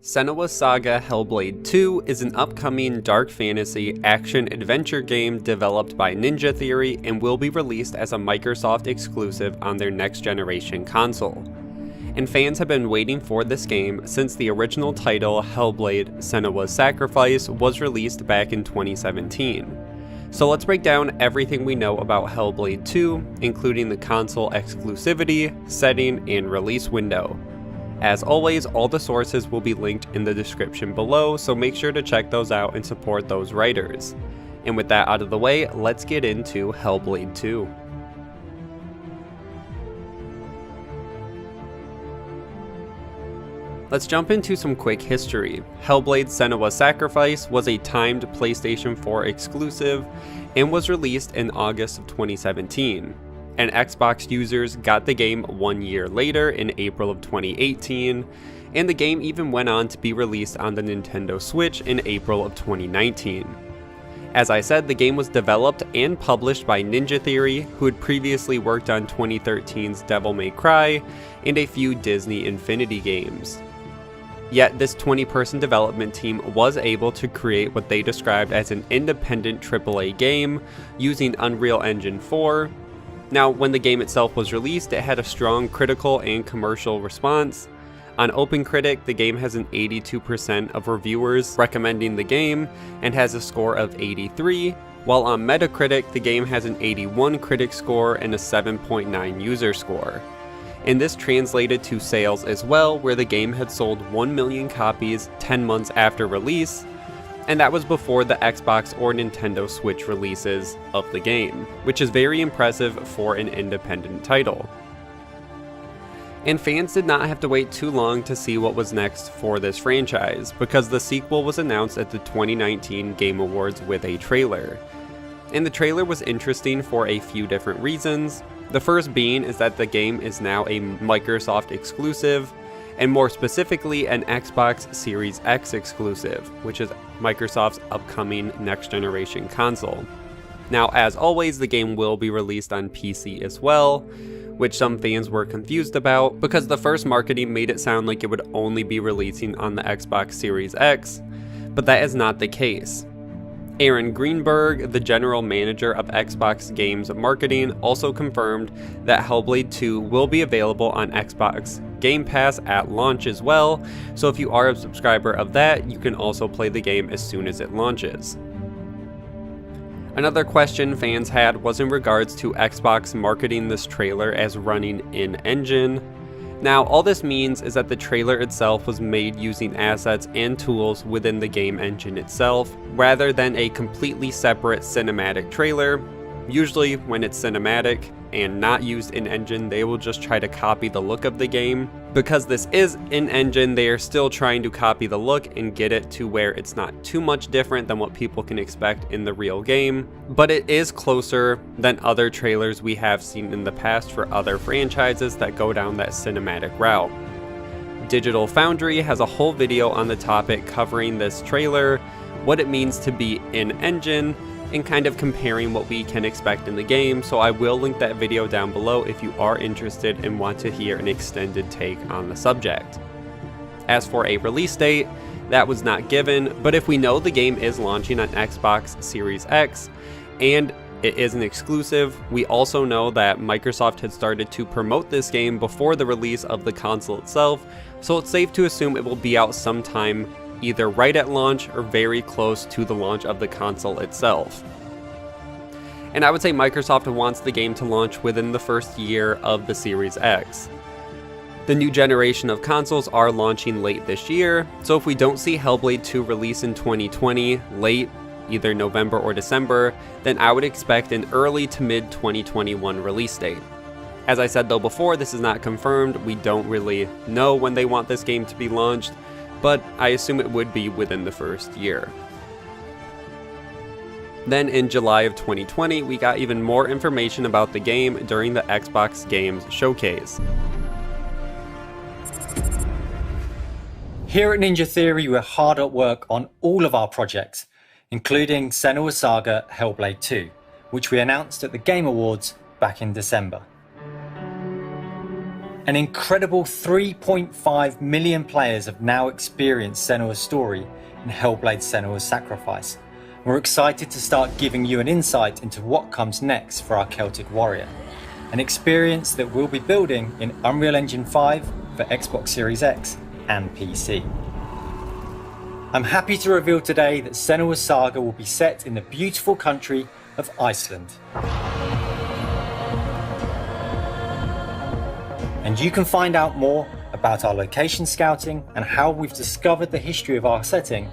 Senua's Saga Hellblade 2 is an upcoming dark fantasy action-adventure game developed by Ninja Theory and will be released as a Microsoft exclusive on their next-generation console. And fans have been waiting for this game since the original title, Hellblade: Senua's Sacrifice, was released back in 2017. So let's break down everything we know about Hellblade 2, including the console exclusivity, setting, and release window. As always, all the sources will be linked in the description below, so make sure to check those out and support those writers. And with that out of the way, let's get into Hellblade 2. Let's jump into some quick history. Hellblade: Senua's Sacrifice was a timed PlayStation 4 exclusive and was released in August of 2017. And Xbox users got the game 1 year later in April of 2018, and the game even went on to be released on the Nintendo Switch in April of 2019. As I said, the game was developed and published by Ninja Theory, who had previously worked on 2013's Devil May Cry and a few Disney Infinity games. Yet this 20-person development team was able to create what they described as an independent AAA game using Unreal Engine 4. Now, when the game itself was released, it had a strong critical and commercial response. On OpenCritic, the game has an 82% of reviewers recommending the game and has a score of 83, while on Metacritic, the game has an 81 critic score and a 7.9 user score. And this translated to sales as well, where the game had sold 1 million copies 10 months after release, and that was before the Xbox or Nintendo Switch releases of the game, which is very impressive for an independent title. And fans did not have to wait too long to see what was next for this franchise, because the sequel was announced at the 2019 Game Awards with a trailer. And the trailer was interesting for a few different reasons. The first being is that the game is now a Microsoft exclusive, and more specifically an Xbox Series X exclusive, which is Microsoft's upcoming next-generation console. Now, as always, the game will be released on PC as well, which some fans were confused about, because the first marketing made it sound like it would only be releasing on the Xbox Series X, but that is not the case. Aaron Greenberg, the general manager of Xbox Games Marketing, also confirmed that Hellblade 2 will be available on Xbox Game Pass at launch as well, so if you are a subscriber of that, you can also play the game as soon as it launches. Another question fans had was in regards to Xbox marketing this trailer as running in-engine. Now, all this means is that the trailer itself was made using assets and tools within the game engine itself, rather than a completely separate cinematic trailer. Usually, when it's cinematic and not used in-engine, they will just try to copy the look of the game. Because this is in-engine, they are still trying to copy the look and get it to where it's not too much different than what people can expect in the real game, but it is closer than other trailers we have seen in the past for other franchises that go down that cinematic route. Digital Foundry has a whole video on the topic covering this trailer, what it means to be in-engine, and kind of comparing what we can expect in the game, so I will link that video down below if you are interested and want to hear an extended take on the subject. As for a release date, that was not given, but if we know the game is launching on Xbox Series X, and it is an exclusive, we also know that Microsoft had started to promote this game before the release of the console itself, so it's safe to assume it will be out sometime either right at launch or very close to the launch of the console itself. And I would say Microsoft wants the game to launch within the first year of the Series X. The new generation of consoles are launching late this year, so if we don't see Hellblade 2 release in 2020, late, either November or December, then I would expect an early to mid 2021 release date. As I said though before, this is not confirmed, we don't really know when they want this game to be launched, but I assume it would be within the first year. Then in July of 2020, we got even more information about the game during the Xbox Games Showcase. Here at Ninja Theory, we're hard at work on all of our projects, including Senua's Saga Hellblade 2, which we announced at the Game Awards back in December. An incredible 3.5 million players have now experienced Senua's story in Hellblade: Senua's Sacrifice. We're excited to start giving you an insight into what comes next for our Celtic warrior, an experience that we'll be building in Unreal Engine 5 for Xbox Series X and PC. I'm happy to reveal today that Senua's saga will be set in the beautiful country of Iceland. And you can find out more about our location scouting and how we've discovered the history of our setting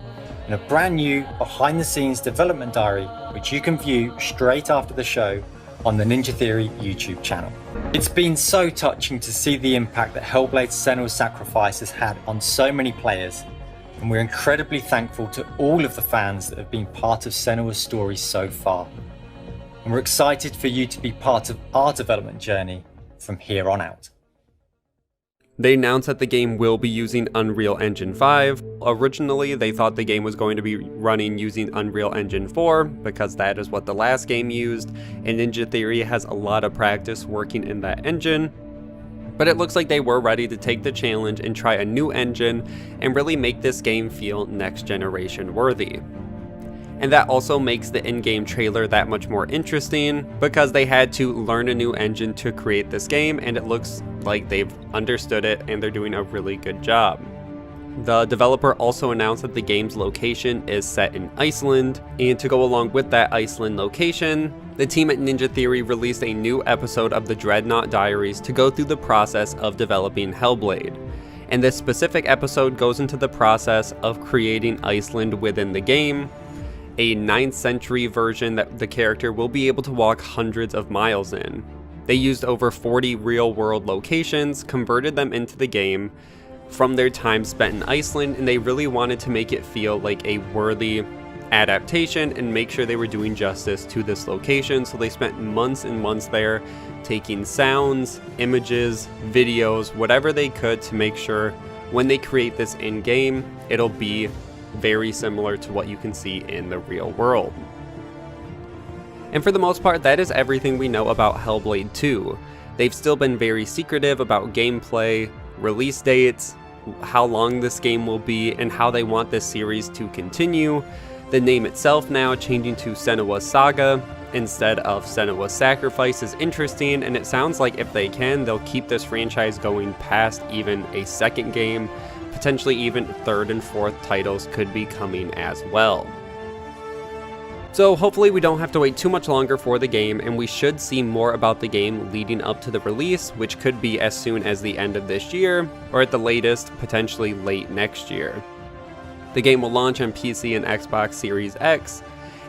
in a brand new behind the scenes development diary, which you can view straight after the show on the Ninja Theory YouTube channel. It's been so touching to see the impact that Hellblade: Senua's Sacrifice has had on so many players, and we're incredibly thankful to all of the fans that have been part of Senua's story so far. And we're excited for you to be part of our development journey from here on out. They announced that the game will be using Unreal Engine 5. Originally, they thought the game was going to be running using Unreal Engine 4 because that is what the last game used, and Ninja Theory has a lot of practice working in that engine. But it looks like they were ready to take the challenge and try a new engine and really make this game feel next generation worthy. And that also makes the in-game trailer that much more interesting because they had to learn a new engine to create this game, and it looks like they've understood it and they're doing a really good job. The developer also announced that the game's location is set in Iceland, and to go along with that Iceland location, the team at Ninja Theory released a new episode of the Dreadnought Diaries to go through the process of developing Hellblade. And this specific episode goes into the process of creating Iceland within the game, a 9th century version that the character will be able to walk hundreds of miles in. They used over 40 real-world locations, converted them into the game from their time spent in Iceland, and they really wanted to make it feel like a worthy adaptation and make sure they were doing justice to this location. So they spent months and months there taking sounds, images, videos, whatever they could to make sure when they create this in-game, it'll be very similar to what you can see in the real world. And for the most part, that is everything we know about Hellblade 2. They've still been very secretive about gameplay, release dates, how long this game will be, and how they want this series to continue. The name itself now changing to Senua's Saga instead of Senua's Sacrifice is interesting, and it sounds like if they can, they'll keep this franchise going past even a second game. Potentially even 3rd and 4th titles could be coming as well. So hopefully we don't have to wait too much longer for the game, and we should see more about the game leading up to the release, which could be as soon as the end of this year, or at the latest, potentially late next year. The game will launch on PC and Xbox Series X,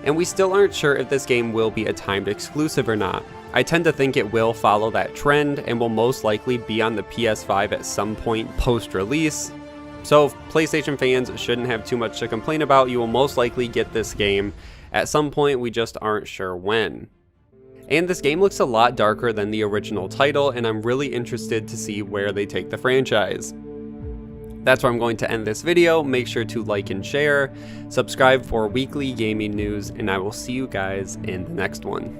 and we still aren't sure if this game will be a timed exclusive or not. I tend to think it will follow that trend and will most likely be on the PS5 at some point post-release. So PlayStation fans shouldn't have too much to complain about. You will most likely get this game at some point, we just aren't sure when. And this game looks a lot darker than the original title, and I'm really interested to see where they take the franchise. That's where I'm going to end this video. Make sure to like and share, subscribe for weekly gaming news, and I will see you guys in the next one.